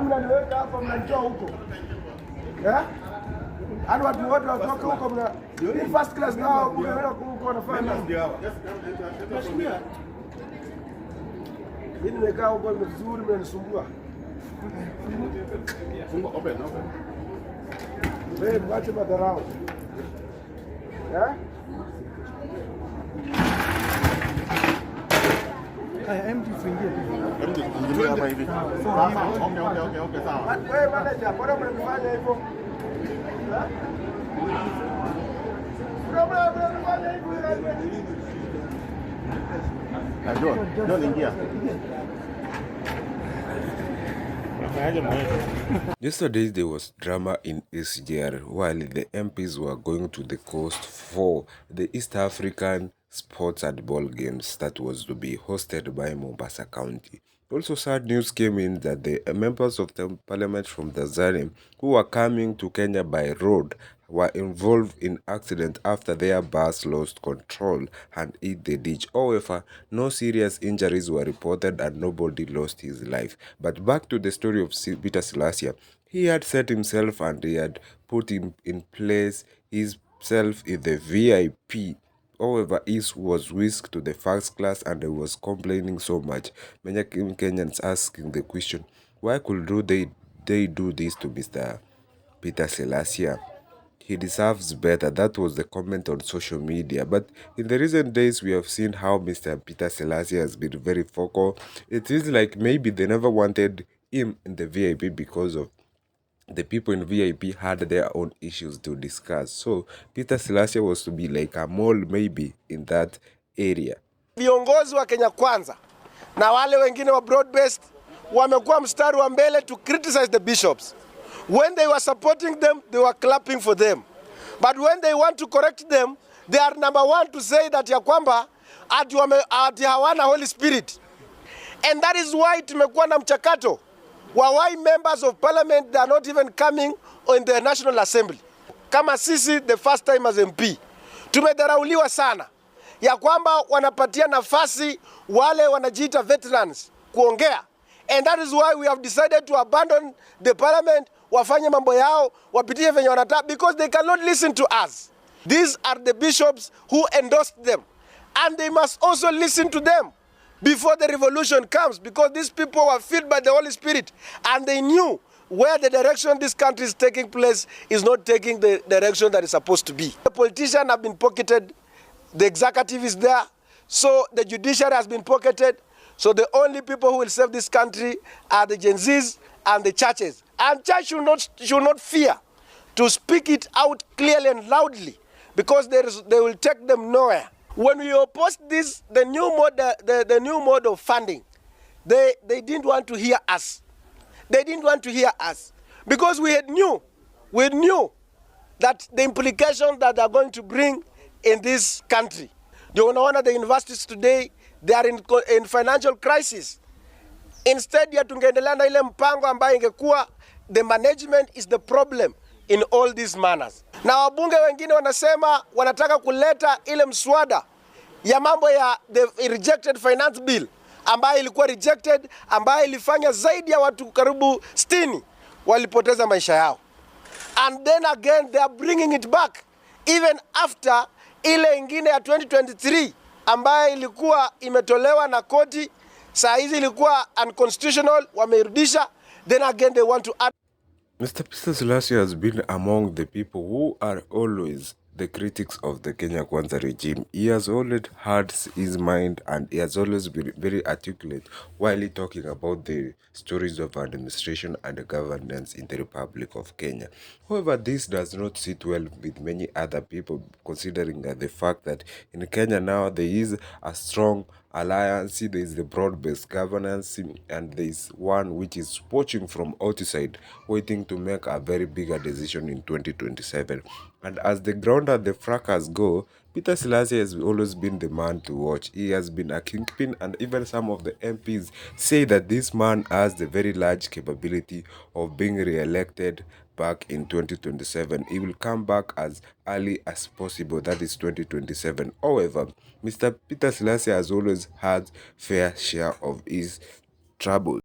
Mnaniweka hapa mnanitoa huko. Hadi watu wote watoka huko ni first class nao unaenda huko wanafanya ndio hawa. Mheshimiwa. Mimi nimekaa huko vizuri mnanisumbua. Open. Wewe mwache madharau. Empty tuingie. Empty kama hivi. Okay, sawa. Wewe manager, bora mnafanya hivyo. Yesterday there was drama in SGR while the MPs were going to the coast for the East African Sports and Ball Games that was to be hosted by Mombasa County. Also, sad news came in that the members of the parliament from Tanzania who were coming to Kenya by road were involved in accident after their bus lost control and hit the ditch. However, no serious injuries were reported and nobody lost his life. But back to the story of Peter SILYASIA, he had set himself and he had put him in place himself in the VIP. However, he was whisked to the first class and he was complaining so much. Many Kenyans asking the question, why could they do this to Mr. Peter SILYASIA? He deserves better. That was the comment on social media. But in the recent days, we have seen how Mr. Peter SILYASIA has been very vocal. It is like maybe they never wanted him in the VIP because of the people in VIP had their own issues to discuss. So Peter SILYASIA was to be like a mole maybe in that area. Viongozi wa Kenya Kwanza na wale wengine wa broad-based wamekuwa mstari wa mbele to criticize the bishops. When they were supporting them, they were clapping for them. But when they want to correct them, they are number one to say that ya kwamba ati hawana Holy Spirit. And that is why tumekuwa na mchakato why members of parliament they are not even coming in the National Assembly. Kama sisi the first time as MP tumedharauliwa sana ya kwamba wanapatia nafasi wale wanajiita veterans kuongea, and that is why we have decided to abandon the parliament, wafanye mambo yao, wapitie venye wanataka, because they cannot listen to us. These are the bishops who endorsed them, and they must also listen to them before the revolution comes, because these people were filled by the Holy Spirit and they knew where the direction this country is taking place is not taking the direction that is supposed to be. The politicians have been pocketed, the executive is there, so the judiciary has been pocketed, so the only people who will save this country are the Gen Zs and the churches. And church should not fear to speak it out clearly and loudly, because they will take them nowhere. When we opposed this, the new mode of funding, they didn't want to hear us. They didn't want to hear us because we knew that the implications that they are going to bring in this country. You know, the universities today, they are in financial crisis. Instead, ya tungeendelea na ile mpango ambayo ingekuwa the management is the problem in all these manners. Na wabunge wengine wanasema wanataka kuleta ile mswada ya mambo ya the rejected finance bill ambayo ilikuwa rejected, ambayo ilifanya zaidi ya watu karibu 60 walipoteza maisha yao. And then again they are bringing it back even after ile ingine ya 2023 ambayo ilikuwa imetolewa na koti, saa hizi ilikuwa unconstitutional, wameirudisha. Then again they want to add. Mr. Peter SILYASIA has been among the people who are always the critics of the Kenya Kwanza regime. He has always had his mind and he has always been very articulate while he talking about the stories of administration and governance in the Republic of Kenya. However, this does not sit well with many other people, considering the fact that in Kenya now there is a strong alliance, there is the broad-based governance, and there is one which is watching from outside, waiting to make a very bigger decision in 2027. And as the ground and the fracas go, Peter SILYASIA has always been the man to watch. He has been a kingpin, and even some of the MPs say that this man has the very large capability of being re-elected back in 2027. He will come back as early as possible, that is 2027. However, Mr. Peter SILYASIA has always had fair share of his troubles.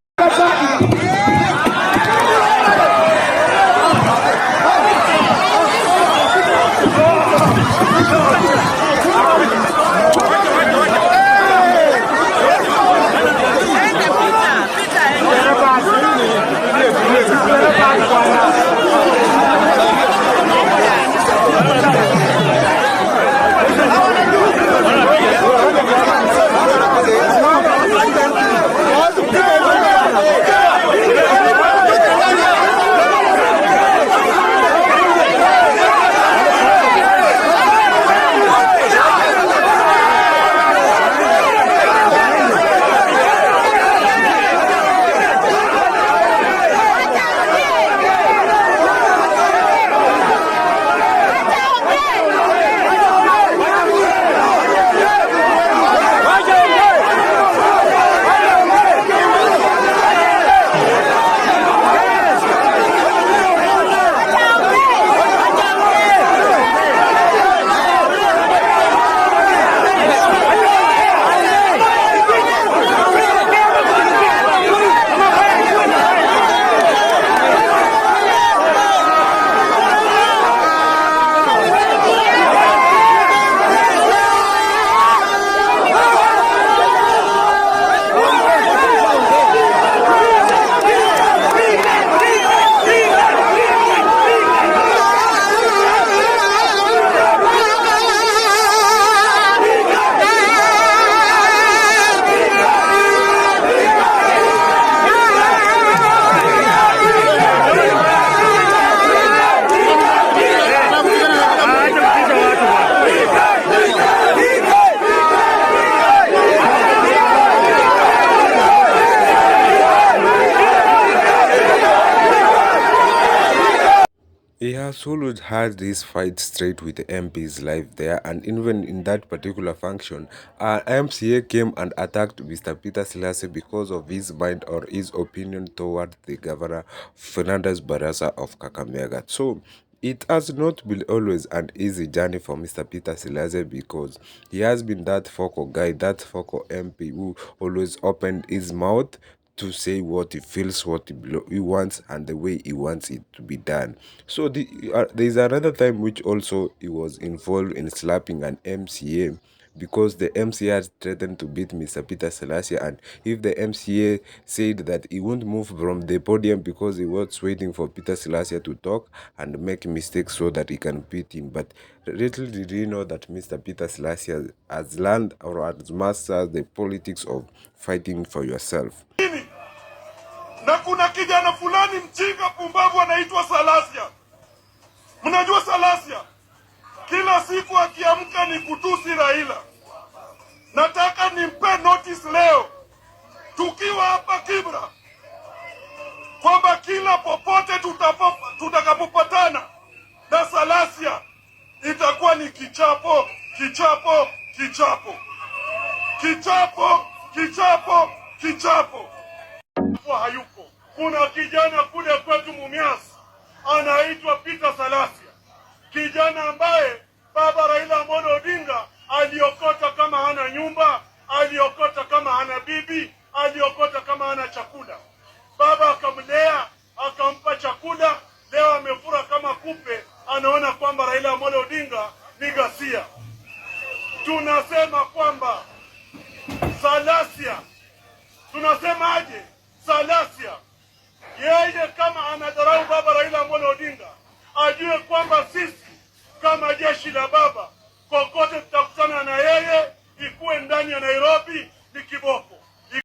He has always had this fight straight with the MPs live there, and even in that particular function, MCA came and attacked Mr. Peter SILYASIA because of his mind or his opinion toward the governor Fernandez Barasa of Kakamega. So it has not been always an easy journey for Mr. Peter SILYASIA because he has been that focal guy, that focal MP who always opened his mouth to say what he feels, what he wants, and the way he wants it to be done. So there is another time which also he was involved in slapping an MCA because the MCA had threatened to beat Mr. Peter SILYASIA, and if the MCA said that he won't move from the podium because he was waiting for Peter SILYASIA to talk and make mistakes so that he can beat him. But little did he know that Mr. Peter SILYASIA has learned or has mastered the politics of fighting for yourself. Na kuna kijana fulani mchinga pumbavu anaitwa SILYASIA. Mnajua SILYASIA? Kila siku akiamka ni kutusi Raila. Nataka nimpe notice leo tukiwa hapa Kibra kwamba kila popote tutakapopatana na SILYASIA itakuwa ni kichapo, kichapo, kichapo. Kichapo, kichapo, kichapo. Hayupo. Kuna kijana kule kwetu Mumias anaitwa Peter SILYASIA, kijana ambaye baba Raila Amolo Odinga aliokota kama hana nyumba, aliokota kama hana bibi, aliokota kama hana chakula. Baba akamlea, akampa chakula, leo amefura kama kupe, anaona kwamba Raila Amolo Odinga ni ghasia. Tunasema kwamba SILYASIA, tunasemaje? SILYASIA yeye kama anadharau baba Raila Amolo Odinga ajue kwamba